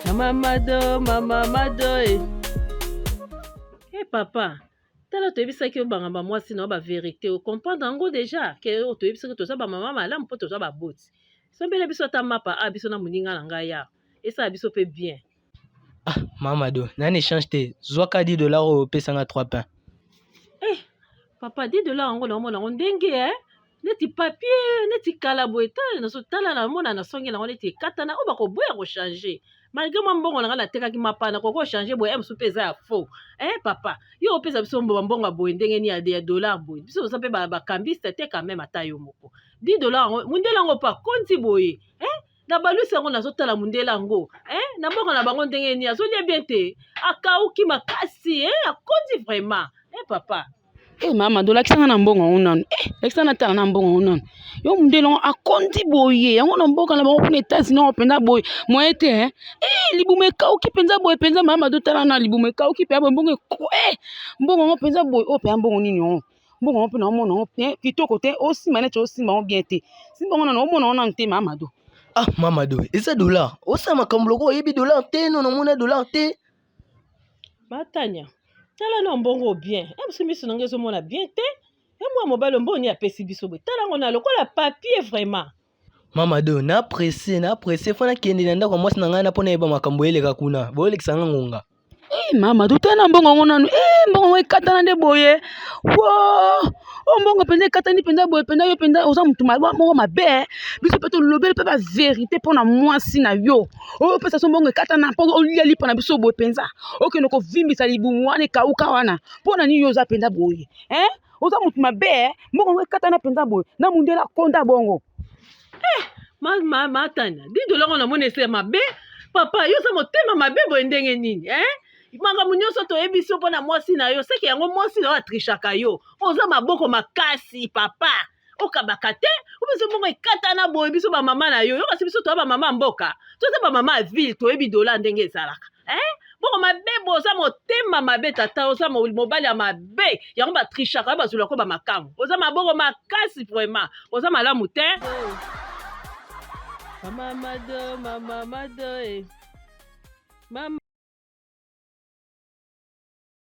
Mama Mado, Eh papa, tala toyebisaki obanga ba mwasi na ba vérité o comprendre yango déjà ke toyebisaki toza ba mama malamu mpo toza ba boti. Sombele biso ata mapa a biso na moninga na ngai ya. Esa biso pe bien. Ah, Mamadou, n'a échange te. Zwaka $10 au pesanga 3 pains. Eh, papa, $10 yango na mona ndenge neti papier, neti kala boye na so tala na mona na songi na neti katana o bako boya ko changer. Malgré moi mbongo na ngana tekaki mapana ko changer boye em supeza ya faux. Papa, yo pesa biso mbongo boye ndenge ni ya dollar boye. Biso so pe ba kambiste te quand même ata yo moko. $10 mundela ngo pa konti boye. Na balusi yango nazotala mundela yango na mbongo na bango ndenge ni azolia bien te akauki makasi akondi vraiment papa Mama dolakisanga na mbongo ngo nanu lakisanga na tala na mbongo ngo nanu yo mundela ngo akondi boye yango na mboka na bango kuna États-Unis ngo penza boye moye te libumu ekauki penza boye penza mama dotala na libumu ekauki pe mbongo mbongo ngo penza boye o pe mbongo nini ngo mbongo ngo pe na mona ngo kitoko te osima neti osima ngo bien te simba ngo na omona ngo nanu te mama do. Ah, Mamadou, eza dollar. Osa makambo loko yebi dollar te no mona dollar te. Matanya. Tala na mbongo bien. Biso miso nange zo mona bien te. Moi mobile mboni apesi biso boye. Tala ngo na lokola papier vraiment. Mamadou, na pressé fona kende na ndako mwasi na ngai na pona yeba makambo eleka kuna. Boyelekisa ngonga. Mama dotala na mbongo ngo nanu mbongo ngo ekatana nde boye wo mbongo penza ekatani penza boye penza yo penza oza mutu moko mabe biso pe tolobeli mpe ba vérité mpona mwasi na yo oyo pesa so mbongo ekatana mpo olia lipa na biso boye penza okende kovimbisa libumu wana ekauka wana mpona nini yo oza penza boye oza mutu mabe mbongo ngo ekatana penza boye na mundela konda bongo Matanya. $10 ngo na mona ese mabe. Papa, yo sa motema mabe boye ndenge nini makambo nyonso toyebi biso mpona mwasi na yo seke yango mwasi na yo atrishaka yo oza maboko makasi papa okabaka te obiso mbongo ekatana boye biso bamama na yo kasi biso toya bamama mboka toza bamama ya ville toyebi dola ndenge ezalaka mbongo mabe boye oza motema mabe tata oza mobali ya mabe yango batrishaka yo bazulako bamakambo oza maboko makasi vraiment oza malamu te Mama Mado